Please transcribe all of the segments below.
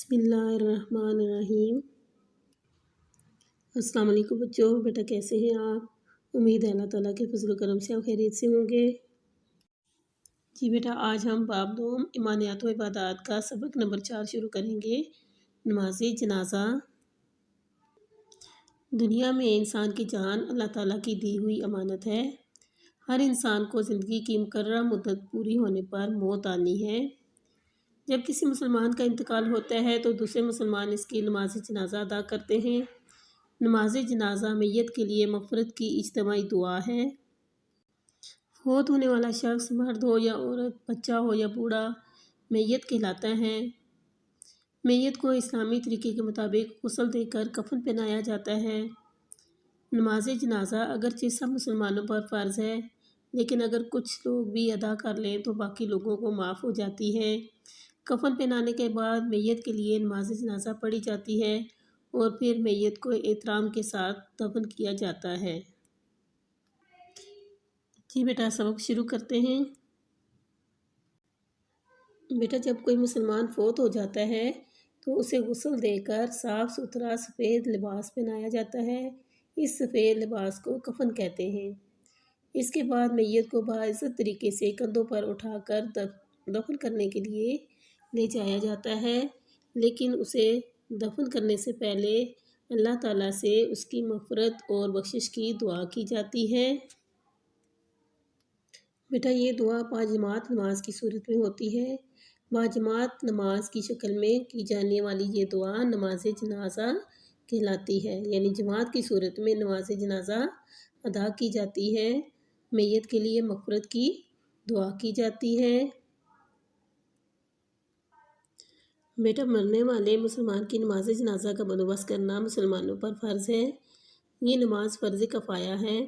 بسم اللہ الرحمن الرحیم۔ السلام علیکم بچوں، بیٹا کیسے ہیں آپ؟ امید ہے اللہ تعالیٰ کے فضل و کرم سے آپ خیریت سے ہوں گے۔ جی بیٹا، آج ہم باب دوم ایمانیات و عبادات کا سبق نمبر 4 شروع کریں گے، نماز جنازہ۔ دنیا میں انسان کی جان اللہ تعالیٰ کی دی ہوئی امانت ہے۔ ہر انسان کو زندگی کی مقررہ مدت پوری ہونے پر موت آنی ہے۔ جب کسی مسلمان کا انتقال ہوتا ہے تو دوسرے مسلمان اس کی نماز جنازہ ادا کرتے ہیں۔ نماز جنازہ میت کے لیے مغفرت کی اجتماعی دعا ہے۔ فوت ہونے والا شخص مرد ہو یا عورت، بچہ ہو یا بوڑھا، میت کہلاتا ہے۔ میت کو اسلامی طریقے کے مطابق غسل دے کر کفن پہنایا جاتا ہے۔ نماز جنازہ اگرچہ سب مسلمانوں پر فرض ہے، لیکن اگر کچھ لوگ بھی ادا کر لیں تو باقی لوگوں کو معاف ہو جاتی ہے۔ کفن پہنانے کے بعد میت کے لیے نماز جنازہ پڑھی جاتی ہے اور پھر میت کو احترام کے ساتھ دفن کیا جاتا ہے۔ جی بیٹا، سبق شروع کرتے ہیں۔ بیٹا، جب کوئی مسلمان فوت ہو جاتا ہے تو اسے غسل دے کر صاف ستھرا سفید لباس پہنایا جاتا ہے۔ اس سفید لباس کو کفن کہتے ہیں۔ اس کے بعد میت کو باعزت طریقے سے کندھوں پر اٹھا کر دفن کرنے کے لیے لے جایا جاتا ہے، لیکن اسے دفن کرنے سے پہلے اللہ تعالیٰ سے اس کی مغفرت اور بخشش کی دعا کی جاتی ہے۔ بیٹا، یہ دعا باجماعت نماز کی صورت میں ہوتی ہے۔ باجماعت نماز کی شکل میں کی جانے والی یہ دعا نماز جنازہ کہلاتی ہے، یعنی جماعت کی صورت میں نماز جنازہ ادا کی جاتی ہے۔ میت کے لیے مغفرت کی دعا کی جاتی ہے۔ بیٹا، مرنے والے مسلمان کی نماز جنازہ کا بندوبست کرنا مسلمانوں پر فرض ہے۔ یہ نماز فرض کفایہ ہے۔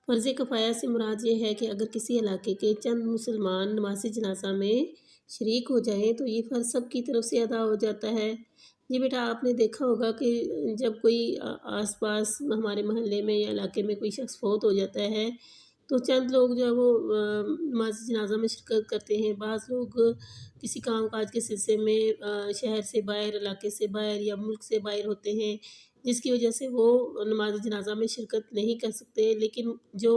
فرض کفایہ سے مراد یہ ہے کہ اگر کسی علاقے کے چند مسلمان نماز جنازہ میں شریک ہو جائیں تو یہ فرض سب کی طرف سے ادا ہو جاتا ہے۔ جی بیٹا، آپ نے دیکھا ہوگا کہ جب کوئی آس پاس ہمارے محلے میں یا علاقے میں کوئی شخص فوت ہو جاتا ہے تو چند لوگ جو ہے وہ نماز جنازہ میں شرکت کرتے ہیں۔ بعض لوگ کسی کام کاج کے سلسلے میں شہر سے باہر، علاقے سے باہر یا ملک سے باہر ہوتے ہیں، جس کی وجہ سے وہ نماز جنازہ میں شرکت نہیں کر سکتے، لیکن جو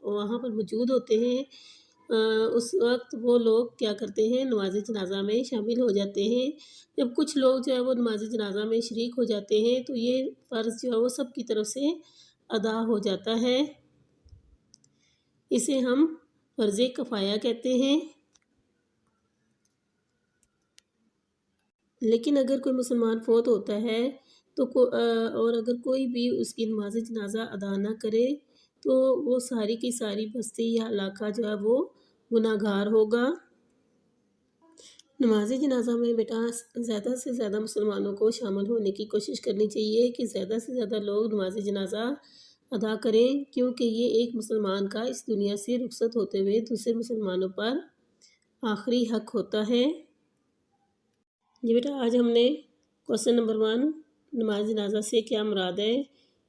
وہاں پر موجود ہوتے ہیں اس وقت وہ لوگ کیا کرتے ہیں، نماز جنازہ میں شامل ہو جاتے ہیں۔ جب کچھ لوگ جو ہے وہ نماز جنازہ میں شریک ہو جاتے ہیں تو یہ فرض جو ہے وہ سب کی طرف سے ادا ہو جاتا ہے۔ اسے ہم فرض کفایہ کہتے ہیں۔ لیکن اگر کوئی مسلمان فوت ہوتا ہے تو اور اگر کوئی بھی اس کی نماز جنازہ ادا نہ کرے تو وہ ساری کی ساری بستی یا علاقہ جو ہے وہ گناہ گار ہوگا۔ نماز جنازہ میں بیٹا زیادہ سے زیادہ مسلمانوں کو شامل ہونے کی کوشش کرنی چاہیے کہ زیادہ سے زیادہ لوگ نماز جنازہ ادا کریں، کیونکہ یہ ایک مسلمان کا اس دنیا سے رخصت ہوتے ہوئے دوسرے مسلمانوں پر آخری حق ہوتا ہے۔ جی بیٹا، آج ہم نے کوسچن نمبر 1 نماز جنازہ سے کیا مراد ہے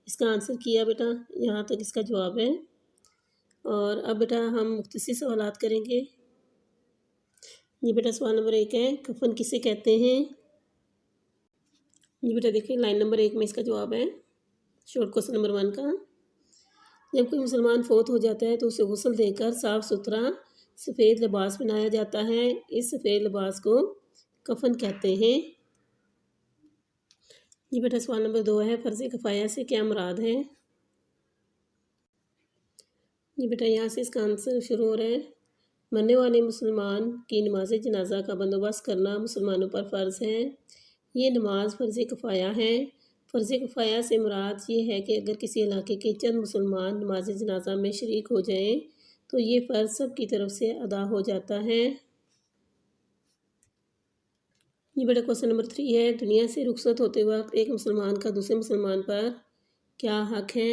اس کا آنسر کیا بیٹا، یہاں تک اس کا جواب ہے۔ اور اب بیٹا ہم مختصر سوالات کریں گے۔ یہ بیٹا سوال نمبر 1 ہے، کفن کسے کہتے ہیں؟ یہ بیٹا دیکھیں لائن نمبر 1 میں اس کا جواب ہے، شارٹ کوسچن نمبر 1 کا۔ جب کوئی مسلمان فوت ہو جاتا ہے تو اسے غسل دے کر صاف ستھرا سفید لباس پہنایا جاتا ہے۔ اس سفید لباس کو کفن کہتے ہیں۔ یہ بیٹا سوال نمبر 2 ہے، فرض کفایہ سے کیا مراد ہے؟ یہ بیٹا یہاں سے اس کا آنسر شروع ہو رہا ہے، مرنے والے مسلمان کی نماز جنازہ کا بندوبست کرنا مسلمانوں پر فرض ہے۔ یہ نماز فرض کفایہ ہے۔ فرض کفایہ سے مراد یہ ہے کہ اگر کسی علاقے کے چند مسلمان نماز جنازہ میں شریک ہو جائیں تو یہ فرض سب کی طرف سے ادا ہو جاتا ہے۔ یہ بیٹا کوسچن نمبر 3 ہے، دنیا سے رخصت ہوتے وقت ایک مسلمان کا دوسرے مسلمان پر کیا حق ہے؟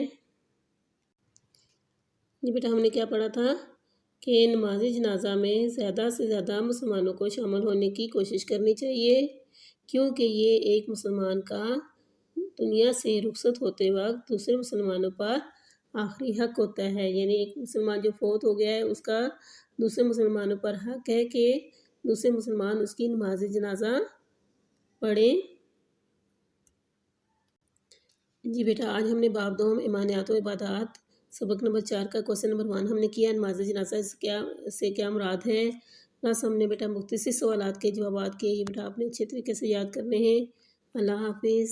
یہ بیٹا ہم نے کیا پڑھا تھا کہ نماز جنازہ میں زیادہ سے زیادہ مسلمانوں کو شامل ہونے کی کوشش کرنی چاہیے، کیونکہ یہ ایک مسلمان کا دنیا سے رخصت ہوتے وقت دوسرے مسلمانوں پر آخری حق ہوتا ہے، یعنی ایک مسلمان جو فوت ہو گیا ہے اس کا دوسرے مسلمانوں پر حق ہے کہ دوسرے مسلمان اس کی نماز جنازہ پڑھیں۔ جی بیٹا، آج ہم نے باب دوم ایمانیات و عبادات سبق نمبر 4 کا کوسچن نمبر 1 ہم نے کیا نماز جنازہ سے کیا مراد ہے۔ بس ہم نے بیٹا مختصر سوالات کے جوابات کے، یہ بیٹا آپ نے اچھے طریقے سے یاد کرنے ہیں۔ اللہ حافظ۔